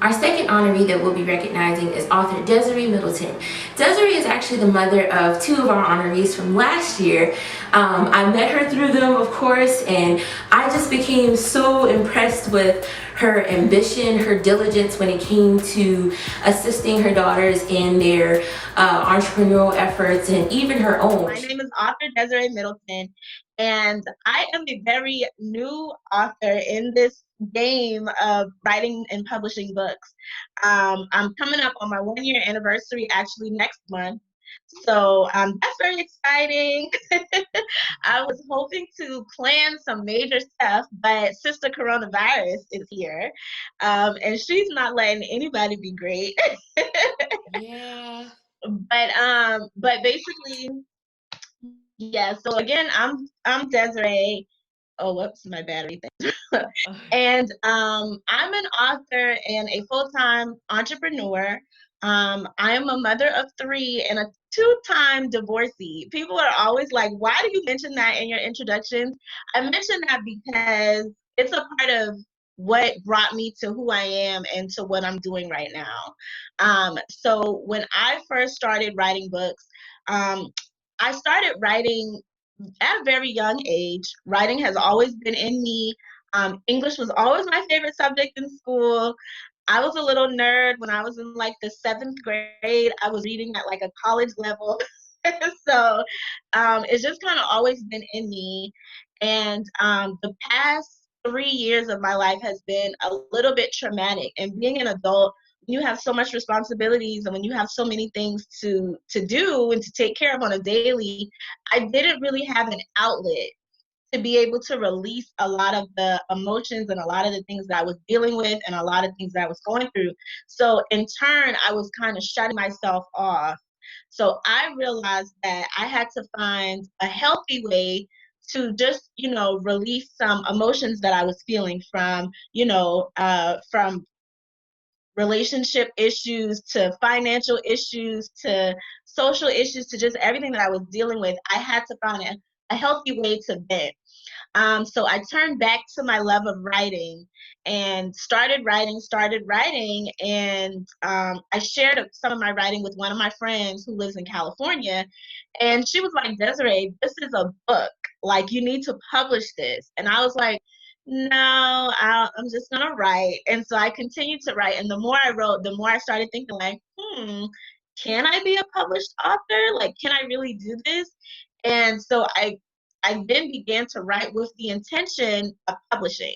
Our second honoree that we'll be recognizing is author Desiree Middleton. Desiree is actually the mother of two of our honorees from last year. I met her through them, of course, and I just became so impressed with her ambition, her diligence when it came to assisting her daughters in their entrepreneurial efforts and even her own. My name is author Desiree Middleton, and I am a very new author in this game of writing and publishing books. I'm coming up on my 1 year anniversary actually next month. So that's very exciting. I was hoping to plan some major stuff, but Sister Coronavirus is here, and she's not letting anybody be great. Yeah. But basically, yeah. So again, I'm Desiree. Oh, whoops, my battery thing. And I'm an author and a full-time entrepreneur. I'm a mother of three and a two-time divorcee. People are always like, why do you mention that in your introductions? I mention that because it's a part of what brought me to who I am and to what I'm doing right now. So when I first started writing books, um, I started writing at a very young age. Writing has always been in me. English was always my favorite subject in school. I was a little nerd when I was in like the seventh grade. I was reading at like a college level. So it's just kind of always been in me. And the past 3 years of my life has been a little bit traumatic. And being an adult, you have so much responsibilities and when you have so many things to do and to take care of on a daily, I didn't really have an outlet to be able to release a lot of the emotions and a lot of the things that I was dealing with and a lot of things that I was going through. So in turn, I was kind of shutting myself off. So I realized that I had to find a healthy way to just, release some emotions that I was feeling from relationship issues to financial issues to social issues to just everything that I was dealing with. I had to find a healthy way to vent. So I turned back to my love of writing and started writing. And I shared some of my writing with one of my friends who lives in California. And she was like, Desiree, this is a book. Like, you need to publish this. And I was like, no, I'm just going to write. And so I continued to write. And the more I wrote, the more I started thinking, like, can I be a published author? Like, can I really do this? And so I then began to write with the intention of publishing.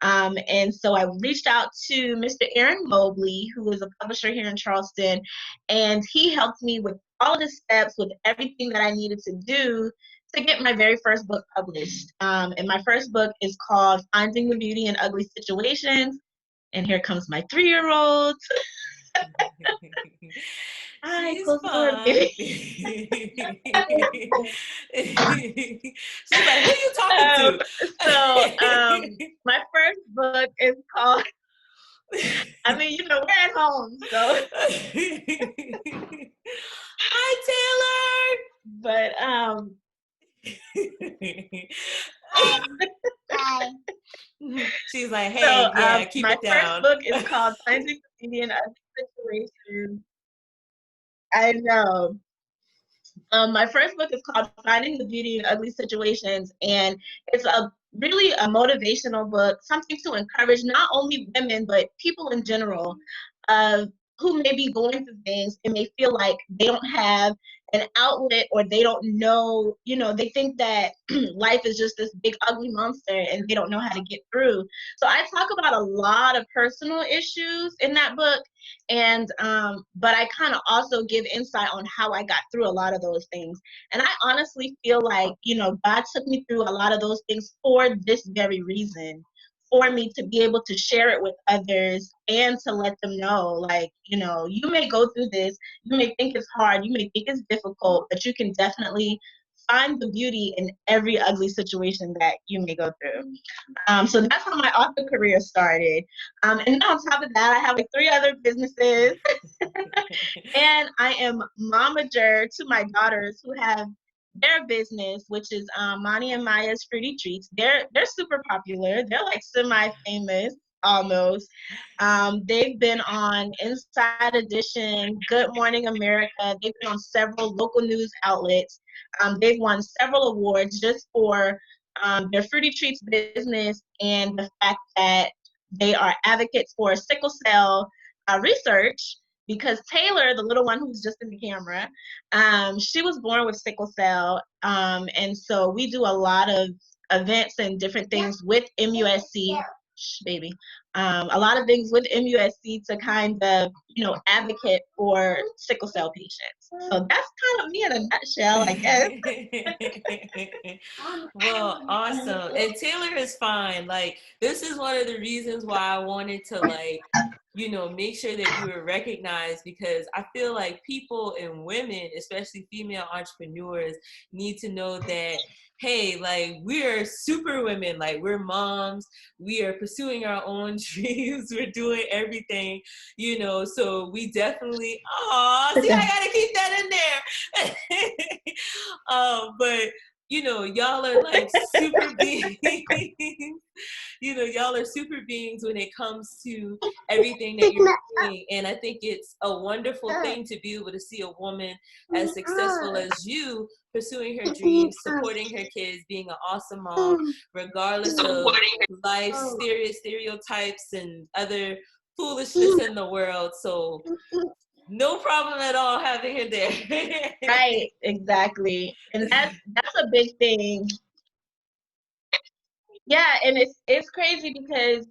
And so I reached out to Mr. Aaron Mobley, who is a publisher here in Charleston, and he helped me with all the steps, with everything that I needed to do to get my very first book published. And my first book is called Finding the Beauty in Ugly Situations. And here comes my 3-year-old. Hi, She's close the door, fun. baby. She's like, who are you talking to? My first book is called, I mean, we're at home, so. Hi, Taylor. But, Hi. She's like, hey, keep it down. My first book is called Finding the Beauty in Ugly Situations. I know. My first book is called Finding the Beauty in Ugly Situations, and it's really a motivational book, something to encourage not only women, but people in general, who may be going through things and may feel like they don't have an outlet or they don't know, they think that life is just this big ugly monster and they don't know how to get through. So I talk about a lot of personal issues in that book, and but I kind of also give insight on how I got through a lot of those things. And I honestly feel like, God took me through a lot of those things for this very reason, for me to be able to share it with others and to let them know, like, you may go through this, you may think it's hard, you may think it's difficult, but you can definitely find the beauty in every ugly situation that you may go through. So that's how my author career started. And then on top of that, I have like 3 other businesses. And I am momager to my daughters who have their business, which is Monty and Maya's Fruity Treats. They're super popular. They're like semi-famous. almost. They've been on Inside Edition, Good Morning America. They've been on several local news outlets. They've won several awards just for their Fruity Treats business and the fact that they are advocates for sickle cell research, because Taylor, the little one who's just in the camera, she was born with sickle cell. And so we do a lot of events and different things with MUSC, baby. A lot of things with MUSC to kind of, advocate for sickle cell patients. So that's kind of me in a nutshell, I guess. Well, awesome. And Taylor is fine. Like, this is one of the reasons why I wanted to, like, make sure that you were recognized, because I feel like people and women, especially female entrepreneurs, need to know that, hey, like, we're super women, like, we're moms, we are pursuing our own dreams, we're doing everything, so we definitely, see, I gotta keep that in there. But y'all are like super beings. Y'all are super beings when it comes to everything that you're doing. And I think it's a wonderful thing to be able to see a woman as successful as you pursuing her dreams, supporting her kids, being an awesome mom, regardless of life's stereotypes and other foolishness in the world. So no problem at all having her there. Right, exactly. And that's a big thing. Yeah, and it's crazy because,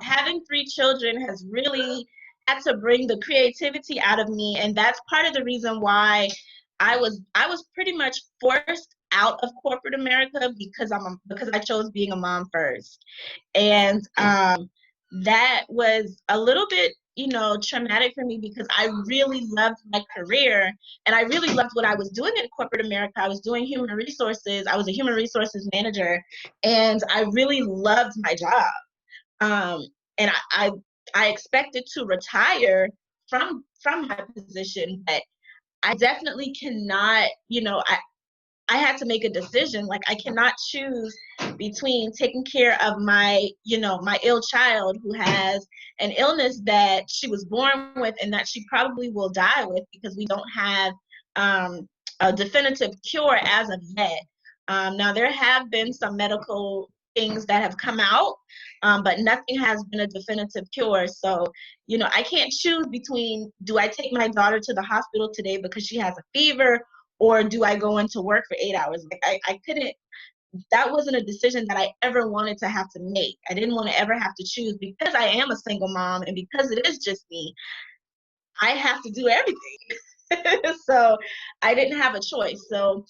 having 3 children has really had to bring the creativity out of me, and that's part of the reason why I was pretty much forced out of corporate America, because because I chose being a mom first. And that was a little bit, traumatic for me, because I really loved my career and I really loved what I was doing in corporate America. I was doing human resources. I was a human resources manager, and I really loved my job. Um, and I expected to retire from my position, but I definitely cannot, I had to make a decision. Like, I cannot choose between taking care of my ill child who has an illness that she was born with and that she probably will die with, because we don't have a definitive cure as of yet. Now, there have been some medical things that have come out, but nothing has been a definitive cure. So, I can't choose between, do I take my daughter to the hospital today because she has a fever, or do I go into work for 8 hours? Like, I couldn't, that wasn't a decision that I ever wanted to have to make. I didn't want to ever have to choose, because I am a single mom and because it is just me. I have to do everything. So I didn't have a choice. So,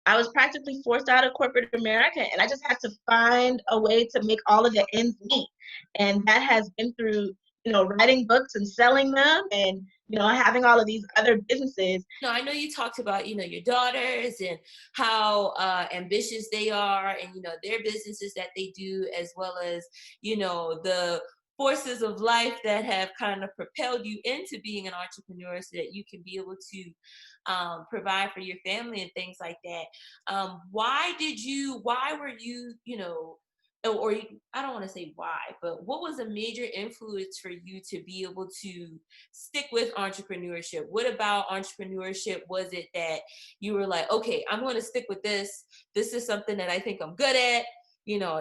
I was practically forced out of corporate America, and I just had to find a way to make all of the ends meet. And that has been through, writing books and selling them, and, having all of these other businesses. No, I know you talked about, your daughters and how ambitious they are, and, their businesses that they do, as well as, the forces of life that have kind of propelled you into being an entrepreneur, so that you can be able to provide for your family and things like that. Why were you, or I don't want to say why, but what was a major influence for you to be able to stick with entrepreneurship? What about entrepreneurship was it that you were like, okay, I'm going to stick with this. This is something that I think I'm good at.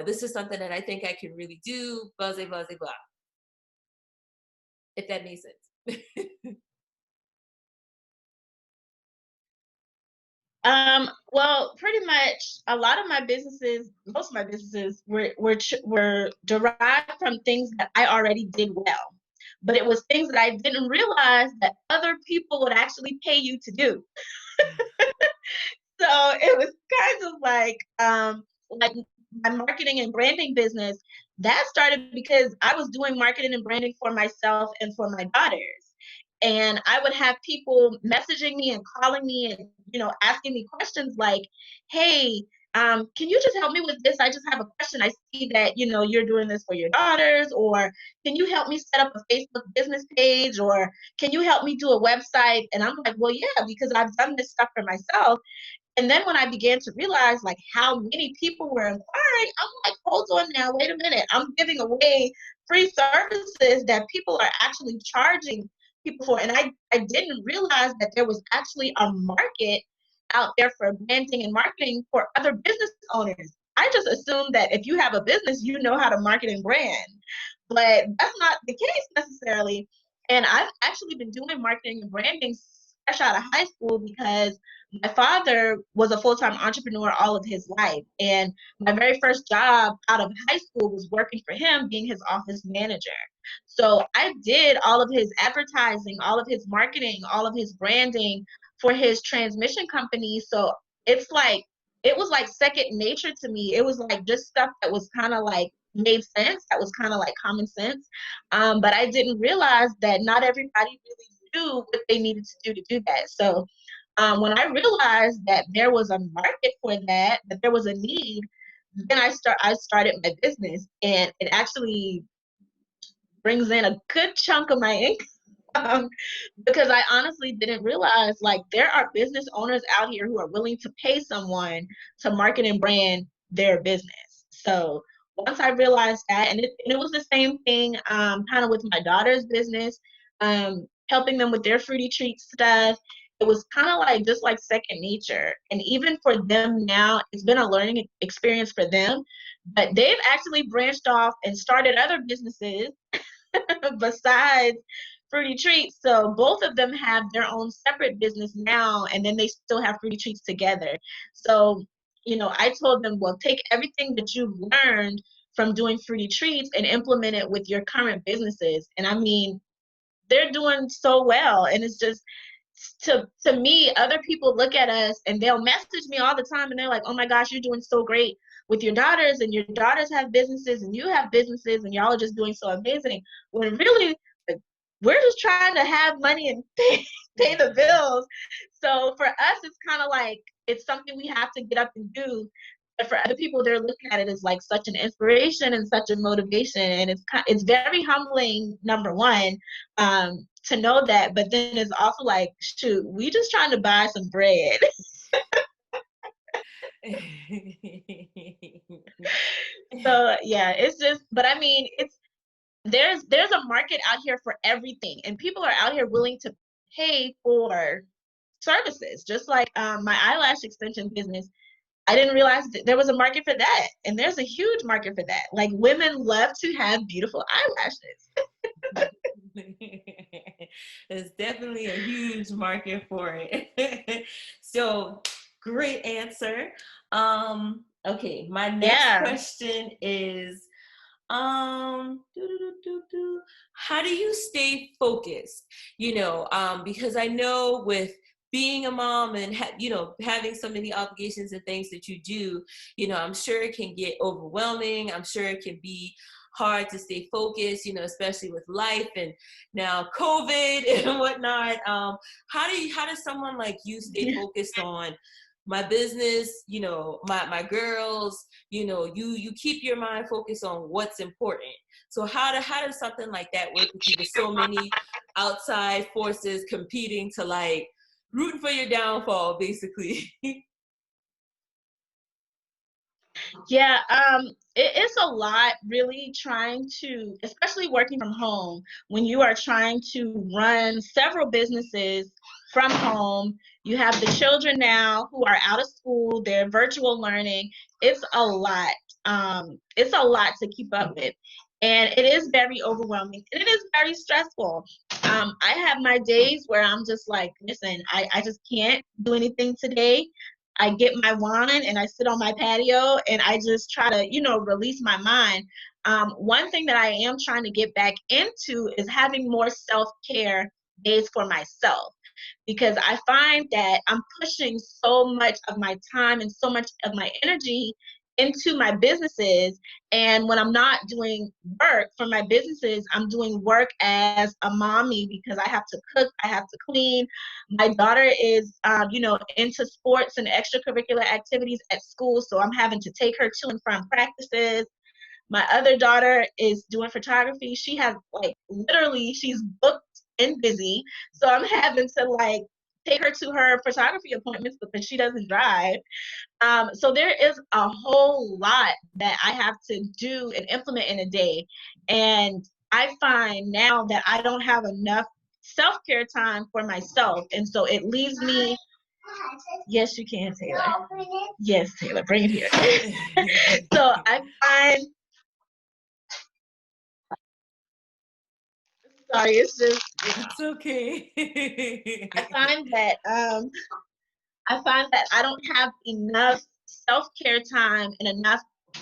This is something that I think I can really do, blah, blah, blah, blah. If that makes sense. Well, pretty much a lot of my businesses, most of my businesses were derived from things that I already did well. But it was things that I didn't realize that other people would actually pay you to do. So it was kind of like my marketing and branding business that started because I was doing marketing and branding for myself and for my daughters. And I would have people messaging me and calling me and, asking me questions like, hey, can you just help me with this? I just have a question. I see that, you're doing this for your daughters, or can you help me set up a Facebook business page, or can you help me do a website? And I'm like, well, yeah, because I've done this stuff for myself. And then when I began to realize like how many people were inquiring, I'm like, hold on now, wait a minute. I'm giving away free services that people are actually charging people for. And I didn't realize that there was actually a market out there for branding and marketing for other business owners. I just assumed that if you have a business, you know how to market and brand. But that's not the case necessarily. And I've actually been doing marketing and branding fresh out of high school because my father was a full-time entrepreneur all of his life. And my very first job out of high school was working for him, being his office manager. So I did all of his advertising, all of his marketing, all of his branding for his transmission company. So it's like, it was like second nature to me. It was like just stuff that was kind of like made sense, that was kind of like common sense. But I didn't realize that not everybody really knew what they needed to do that. So when I realized that there was a market for that, that there was a need, then I started my business, and it actually brings in a good chunk of my income because I honestly didn't realize like there are business owners out here who are willing to pay someone to market and brand their business. So once I realized that, and it was the same thing kind of with my daughter's business, helping them with their fruity treat stuff. It was kind of like just like second nature. And even for them now, it's been a learning experience for them. But they've actually branched off and started other businesses besides Fruity Treats. So both of them have their own separate business now, and then they still have Fruity Treats together. So, I told them, well, take everything that you've learned from doing Fruity Treats and implement it with your current businesses. And I mean, they're doing so well. And it's just, to me, other people look at us and they'll message me all the time and they're like, oh my gosh, you're doing so great with your daughters, and your daughters have businesses and you have businesses and y'all are just doing so amazing. When really, like, we're just trying to have money and pay the bills. So for us, it's kind of like it's something we have to get up and do. But for other people, they're looking at it as like such an inspiration and such a motivation, and it's very humbling. Number one, to know that, but then it's also like, shoot, we just trying to buy some bread. So yeah, it's just, but I mean, there's a market out here for everything, and people are out here willing to pay for services. Just like my eyelash extension business, I didn't realize that there was a market for that, and there's a huge market for that. Like, women love to have beautiful eyelashes. There's definitely a huge market for it. So great answer. Okay, my next Yeah. question is how do you stay focused? Because I know with being a mom and having so many obligations and things that you do, I'm sure it can get overwhelming. I'm sure it can be hard to stay focused, especially with life and now COVID and whatnot. How does someone like you stay focused on my business, my girls, you keep your mind focused on what's important. So how does something like that work with you with so many outside forces competing to like rooting for your downfall, basically? Yeah, it's a lot really trying to, especially working from home, when you are trying to run several businesses from home. You have the children now who are out of school, they're virtual learning. It's a lot. It's a lot to keep up with. And it is very overwhelming and it is very stressful. I have my days where I'm just like, listen, I just can't do anything today. I get my wine and I sit on my patio and I just try to, release my mind. One thing that I am trying to get back into is having more self-care days for myself, because I find that I'm pushing so much of my time and so much of my energy into my businesses. And when I'm not doing work for my businesses, I'm doing work as a mommy because I have to cook, I have to clean. My daughter is, into sports and extracurricular activities at school, so I'm having to take her to and from practices. My other daughter is doing photography. She has like literally, she's booked and busy, so I'm having to like take her to her photography appointments because she doesn't drive. So there is a whole lot that I have to do and implement in a day. And I find now that I don't have enough self-care time for myself. And so it leaves me, yes, you can, Taylor. Yes, Taylor, bring it here. So I find, sorry, it's just, It's okay. I find that I don't have enough self-care time and enough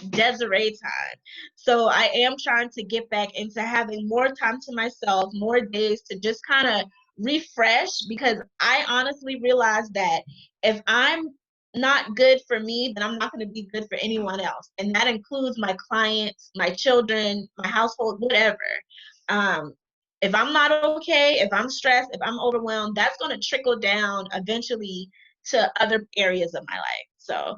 Desiree time. So I am trying to get back into having more time to myself, more days to just kind of refresh, because I honestly realize that if I'm not good for me, then I'm not going to be good for anyone else. And that includes my clients, my children, my household, whatever. Um, if I'm not okay, if I'm stressed, if I'm overwhelmed, that's going to trickle down eventually to other areas of my life. So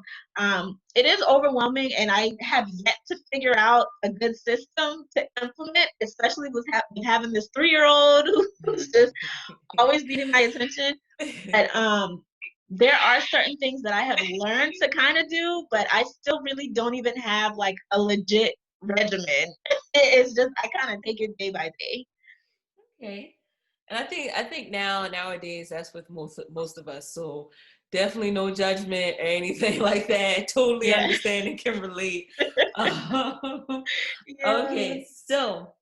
it is overwhelming, and I have yet to figure out a good system to implement, especially with having this 3-year-old who's just always needing my attention. But there are certain things that I have learned to kind of do, but I still really don't even have like a legit regimen. It's just I kind of take it day by day. Okay. And I think nowadays that's with most of us. So definitely no judgment or anything like that. Totally Yeah. understand and can relate. Yeah. Okay, so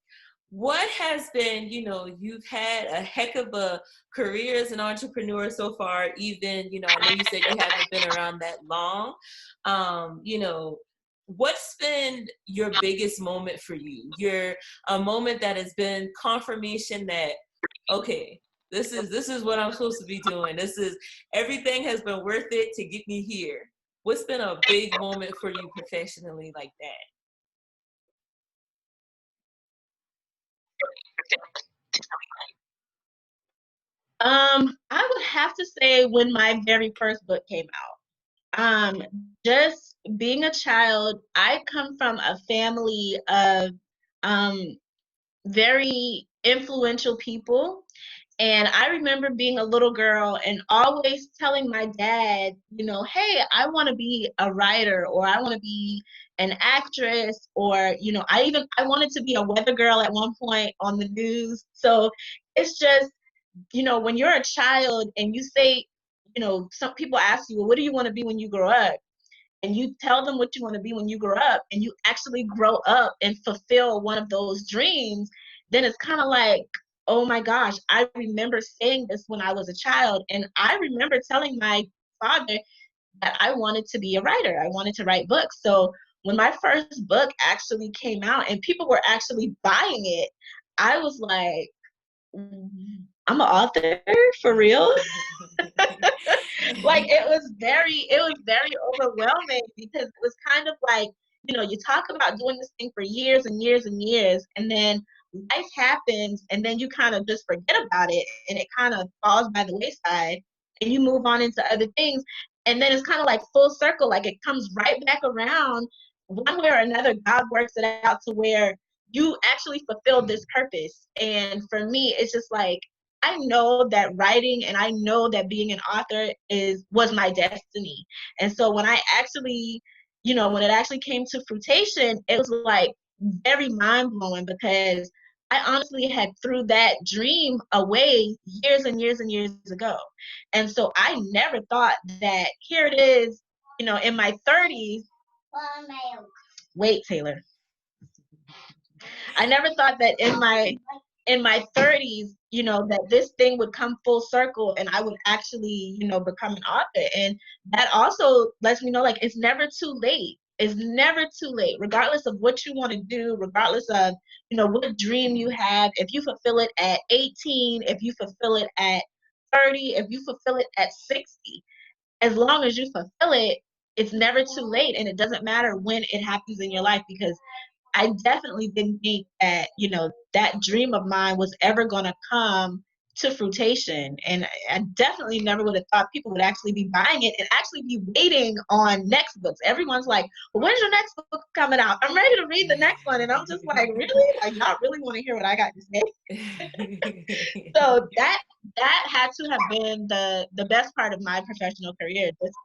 what has been, you've had a heck of a career as an entrepreneur so far, even, I know you said you haven't been around that long. What's been your biggest moment for you? A moment that has been confirmation that, okay, this is what I'm supposed to be doing. Everything has been worth it to get me here. What's been a big moment for you professionally like that? I would have to say when my very first book came out. Just being a child, I come from a family of um, very influential people. And I remember being a little girl and always telling my dad, hey, I want to be a writer, or I want to be an actress, or, I wanted to be a weather girl at one point on the news. So it's just, when you're a child and you say, some people ask you, well, what do you want to be when you grow up? And you tell them what you want to be when you grow up, and you actually grow up and fulfill one of those dreams, then it's kind of like, oh my gosh, I remember saying this when I was a child. And I remember telling my father that I wanted to be a writer. I wanted to write books. So when my first book actually came out and people were actually buying it, I was like, I'm an author for real. Like it was very overwhelming, because it was kind of like, you talk about doing this thing for years and years and years, and then life happens, and then you kind of just forget about it, and it kind of falls by the wayside, and you move on into other things, and then it's kind of like full circle, like it comes right back around. One way or another, God works it out to where you actually fulfill this purpose. And for me, it's just like, I know that writing and I know that being an author was my destiny. And so when I actually, when it actually came to fruition, it was like very mind blowing, because I honestly had threw that dream away years and years and years ago. And so I never thought that here it is, in my 30s. Wait, Taylor. I never thought that in my 30s, that this thing would come full circle and I would actually, become an author. And that also lets me know, like, it's never too late. It's never too late, regardless of what you want to do, regardless of, what dream you have. If you fulfill it at 18, if you fulfill it at 30, if you fulfill it at 60, as long as you fulfill it, it's never too late. And it doesn't matter when it happens in your life, because I definitely didn't think that, that dream of mine was ever going to come to fruition. And I definitely never would have thought people would actually be buying it and actually be waiting on next books. Everyone's like, well, when's your next book coming out? I'm ready to read the next one. And I'm just like, really? Like, y'all really want to hear what I got to say? So that that had to have been the best part of my professional career. Just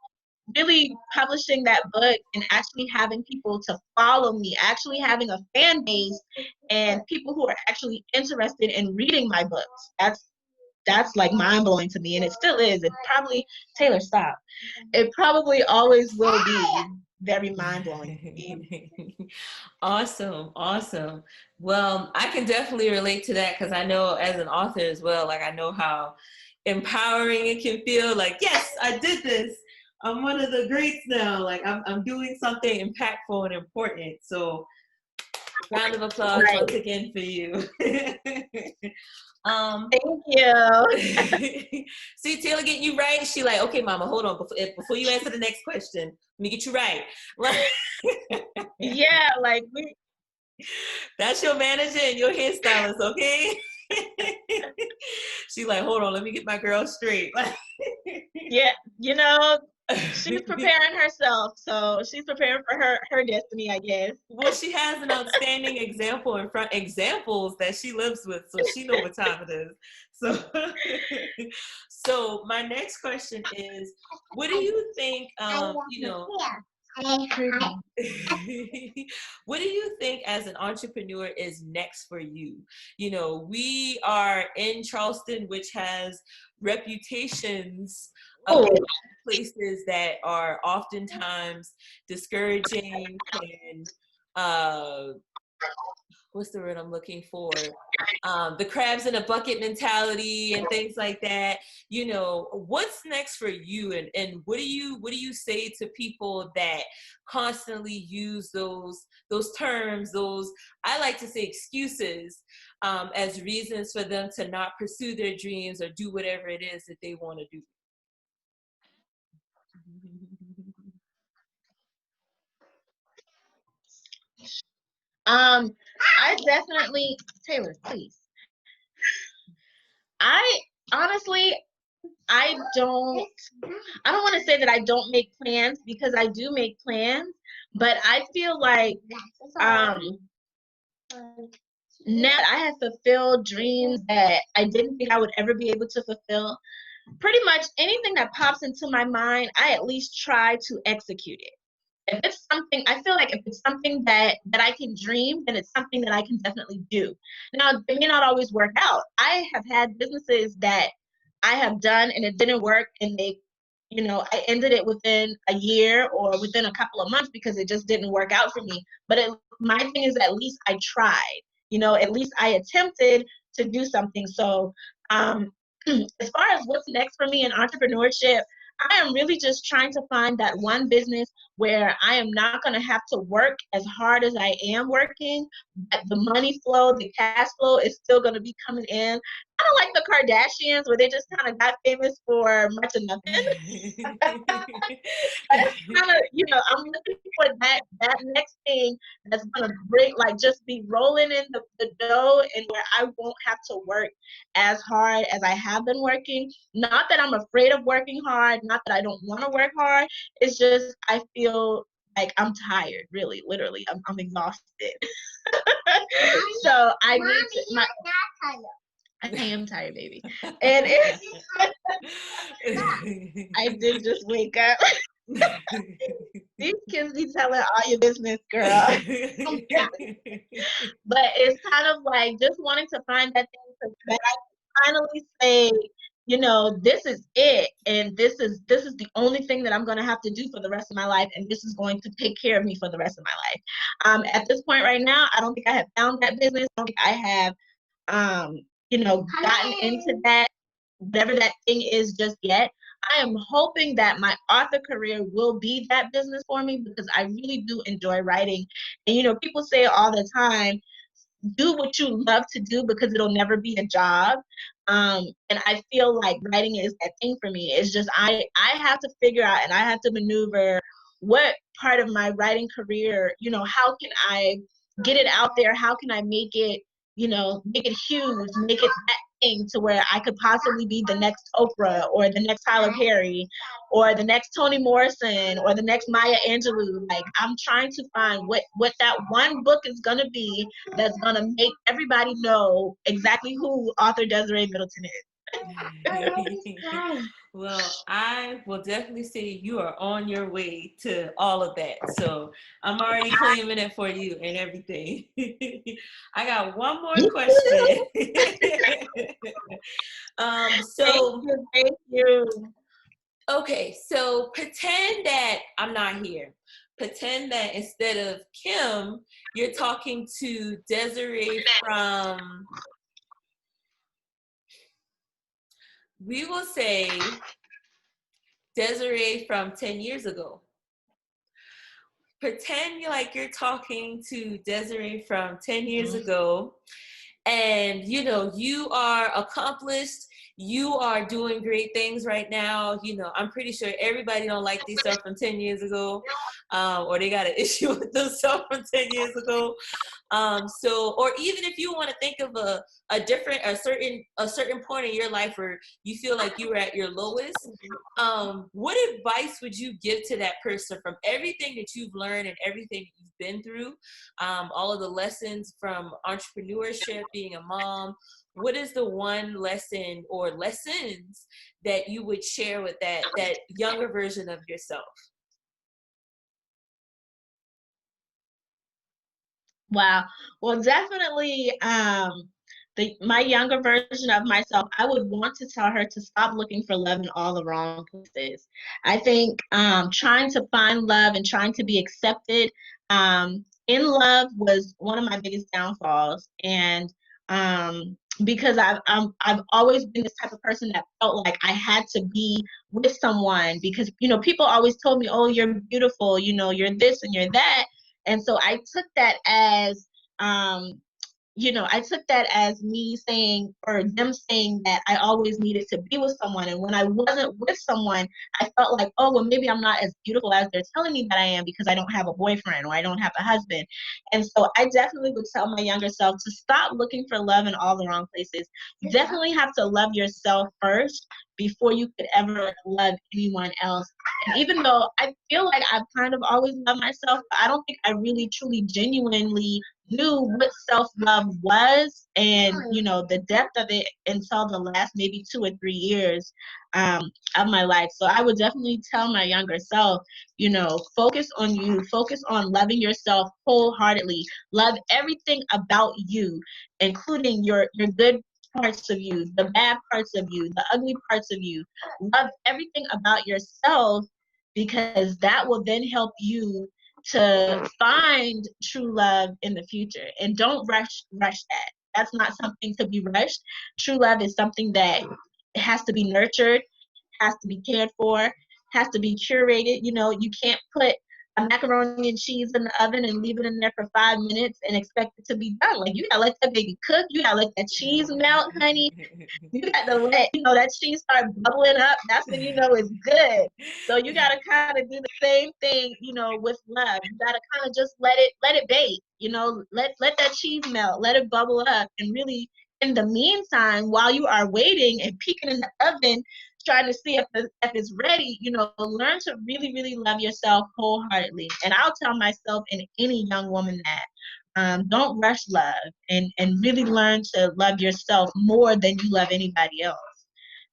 really publishing that book and actually having people to follow me, actually having a fan base and people who are actually interested in reading my books. That's like mind blowing to me, and it still is. It probably Taylor, stop. It probably always will be very mind blowing to me. Awesome, awesome. Well, I can definitely relate to that because I know as an author as well, like I know how empowering it can feel. Like, yes, I did this. I'm one of the greats now. Like I'm doing something impactful and important. So round of applause Right. once again for you. Thank you. See Taylor getting you right. She like, okay, mama, hold on. Before you answer the next question, let me get you right. Yeah, like that's your manager and your hairstylist, okay? She like, hold on, let me get my girl straight. yeah, she's preparing herself, so she's preparing for her destiny, I guess. Well, she has an outstanding examples that she lives with, so she know what time it is. So, so my next question is, what do you think? What do you think as an entrepreneur is next for you? We are in Charleston, which has reputations of places that are oftentimes discouraging and what's the word I'm looking for? The crabs in a bucket mentality and things like that. What's next for you, and what do you say to people that constantly use those terms, those, I like to say, excuses, as reasons for them to not pursue their dreams or do whatever it is that they want to do? I definitely, Taylor, please. I honestly, I don't want to say that I don't make plans, because I do make plans, but I feel like now I have fulfilled dreams that I didn't think I would ever be able to fulfill. Pretty much anything that pops into my mind, I at least try to execute it. If it's something, I feel like if it's something that I can dream, then it's something that I can definitely do. Now, it may not always work out. I have had businesses that I have done and it didn't work, and I ended it within a year or within a couple of months because it just didn't work out for me. But my thing is, at least I tried. At least I attempted to do something. So, as far as what's next for me in entrepreneurship, I am really just trying to find that one business where I am not going to have to work as hard as I am working, but the money flow, the cash flow is still going to be coming in. Kind of like the Kardashians, where they just kind of got famous for much of nothing. That's kind of, I'm looking for that next thing that's going to just be rolling in the dough, and where I won't have to work as hard as I have been working. Not that I'm afraid of working hard, not that I don't want to work hard. It's just I feel like I'm tired, really, literally. I'm exhausted. So I need to. I am tired, baby. And I did just wake up. These kids be telling all your business, girl. But it's kind of like just wanting to find that thing that I can finally say, this is it, and this is the only thing that I'm going to have to do for the rest of my life, and this is going to take care of me for the rest of my life. At this point right now, I don't think I have found that business. I don't think I have, gotten into that, whatever that thing is, just yet. I am hoping that my author career will be that business for me, because I really do enjoy writing. And, people say all the time, do what you love to do, because it'll never be a job. And I feel like writing is that thing for me. It's just I have to figure out, and I have to maneuver what part of my writing career, how can I get it out there? How can I make it, make it huge, make it that thing to where I could possibly be the next Oprah, or the next Tyler Perry, or the next Toni Morrison, or the next Maya Angelou. Like, I'm trying to find what that one book is going to be that's going to make everybody know exactly who author Desiree Middleton is. Well, I will definitely say you are on your way to all of that. So I'm already claiming it for you and everything. I got one more question. Thank So you, thank you. okay, so pretend that I'm not here. Pretend that instead of Kim, you're talking to Desiree from, we will say Desiree from 10 years ago. Pretend like you're talking to Desiree from 10 years ago, and you are accomplished, you are doing great things right now. I'm pretty sure everybody don't like these stuff from 10 years ago, or they got an issue with themselves from 10 years ago. Or even if you want to think of a certain point in your life where you feel like you were at your lowest, what advice would you give to that person from everything that you've learned and everything that you've been through, all of the lessons from entrepreneurship, being a mom? What is the one lesson or lessons that you would share with that younger version of yourself? Wow. Well, definitely, my younger version of myself, I would want to tell her to stop looking for love in all the wrong places. I think trying to find love and trying to be accepted in love was one of my biggest downfalls. And because I've always been this type of person that felt like I had to be with someone because people always told me, "Oh, you're beautiful, you're this and you're that." And so I took that as, I took that as me saying, or them saying that I always needed to be with someone. And when I wasn't with someone, I felt like, oh, well, maybe I'm not as beautiful as they're telling me that I am because I don't have a boyfriend or I don't have a husband. And so I definitely would tell my younger self to stop looking for love in all the wrong places. You definitely have to love yourself first before you could ever love anyone else. And even though I feel like I've kind of always loved myself, I don't think I really, truly, genuinely knew what self-love was and the depth of it until the last maybe 2 or 3 years of my life. So I would definitely tell my younger self, focus on you, focus on loving yourself wholeheartedly, love everything about you, including your good parts of you, the bad parts of you, the ugly parts of you. Love everything about yourself, because that will then help you to find true love in the future. And don't rush that. That's not something to be rushed. True love is something that has to be nurtured, has to be cared for, has to be curated. You can't put a macaroni and cheese in the oven and leave it in there for 5 minutes and expect it to be done. Like, you gotta let that baby cook. You gotta let that cheese melt, honey. You got to let that cheese start bubbling up. That's when it's good. So you got to kind of do the same thing, with love. You got to kind of just let it bake. Let that cheese melt, let it bubble up, and really, in the meantime, while you are waiting and peeking in the oven, trying to see if it's ready, learn to really, really love yourself wholeheartedly. And I'll tell myself and any young woman that. Don't rush love, and really learn to love yourself more than you love anybody else,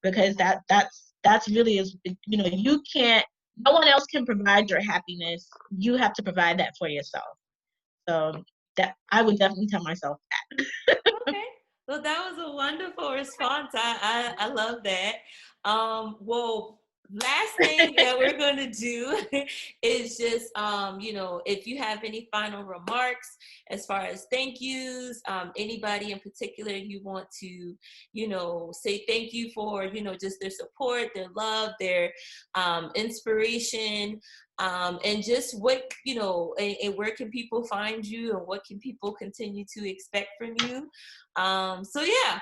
because that's really is, you can't, no one else can provide your happiness. You have to provide that for yourself. So that I would definitely tell myself that. Okay. Well, that was a wonderful response. I love that. Well, last thing that we're going to do is just, if you have any final remarks as far as thank yous, anybody in particular you want to, say thank you for, just their support, their love, their inspiration, and just what, and where can people find you and what can people continue to expect from you? So yeah,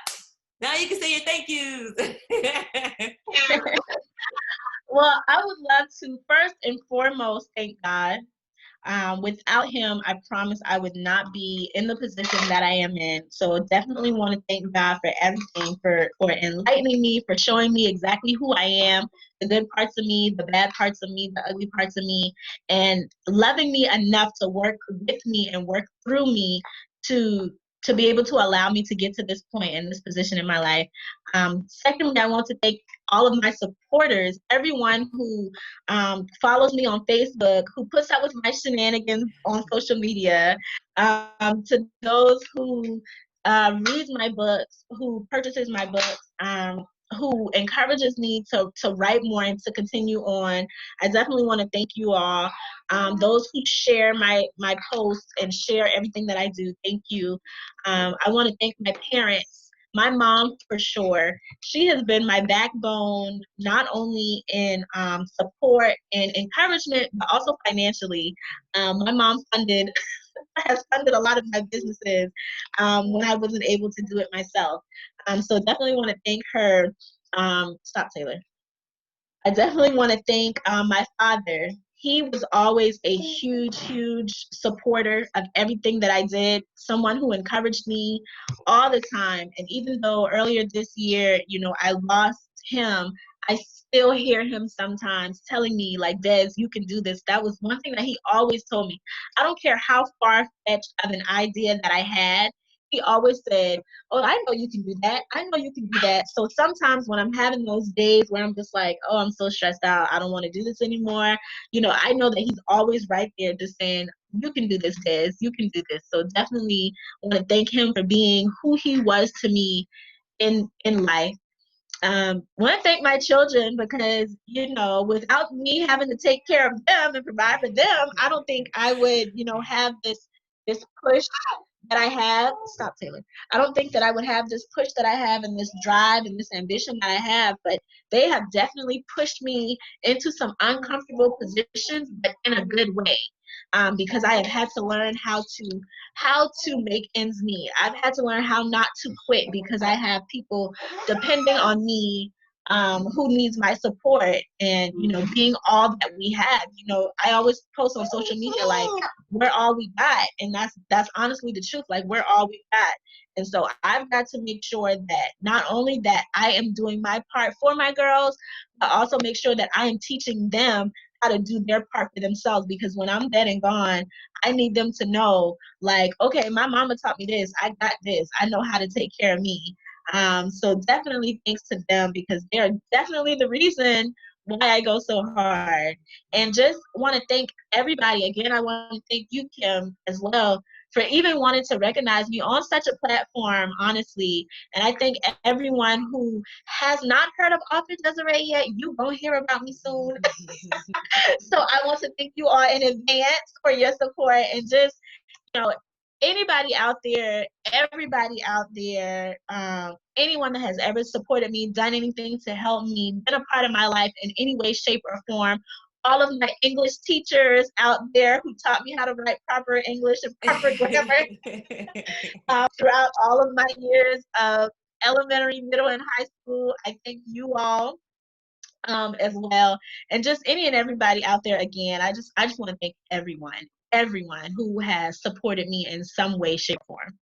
now you can say your thank yous. Well, I would love to first and foremost thank God. Without him, I promise I would not be in the position that I am in. So definitely want to thank God for everything, for enlightening me, for showing me exactly who I am, the good parts of me, the bad parts of me, the ugly parts of me, and loving me enough to work with me and work through me to to be able to allow me to get to this point in this position in my life. Secondly, I want to thank all of my supporters, everyone who follows me on Facebook, who puts up with my shenanigans on social media, to those who reads my books, who purchases my books, who encourages me to write more and to continue on. I definitely want to thank you all. Those who share my posts and share everything that I do, thank you. I want to thank my parents, my mom for sure. She has been my backbone, not only in support and encouragement, but also financially. My mom has funded a lot of my businesses when I wasn't able to do it myself. So definitely want to thank her. Stop, Taylor. I definitely want to thank my father. He was always a huge supporter of everything that I did, someone who encouraged me all the time. And even though earlier this year, I lost him, I still hear him sometimes telling me, like, Des, you can do this. That was one thing that he always told me. I don't care how far-fetched of an idea that I had, he always said, oh, I know you can do that. I know you can do that. So sometimes when I'm having those days where I'm just like, oh, I'm so stressed out, I don't want to do this anymore, I know that he's always right there just saying, you can do this, Des, you can do this. So definitely want to thank him for being who he was to me in life. Want to thank my children because, without me having to take care of them and provide for them, I don't think I would, have this push that I have. Stop, Taylor. I don't think that I would have this push that I have and this drive and this ambition that I have, but they have definitely pushed me into some uncomfortable positions, but in a good way. Because I have had to learn how to make ends meet. I've had to learn how not to quit because I have people depending on me who needs my support, and being all that we have. I always post on social media like we're all we got, and that's honestly the truth. Like, we're all we got. And so I've got to make sure that not only that I am doing my part for my girls, but also make sure that I am teaching them how to do their part for themselves, because when I'm dead and gone, I need them to know, like, okay, my mama taught me this, I got this, I know how to take care of me. So definitely thanks to them, because they're definitely the reason why I go so hard. And just want to thank everybody. Again, I want to thank you, Kim, as well, for even wanting to recognize me on such a platform, honestly. And I think everyone who has not heard of Author Desiree yet, you won't hear about me soon. So I want to thank you all in advance for your support, and just, you know, anybody out there, everybody out there, anyone that has ever supported me, done anything to help me, been a part of my life in any way, shape, or form. All of my English teachers out there who taught me how to write proper English and proper grammar throughout all of my years of elementary, middle, and high school. I thank you all as well, and just any and everybody out there. Again, I just want to thank everyone who has supported me in some way, shape, form.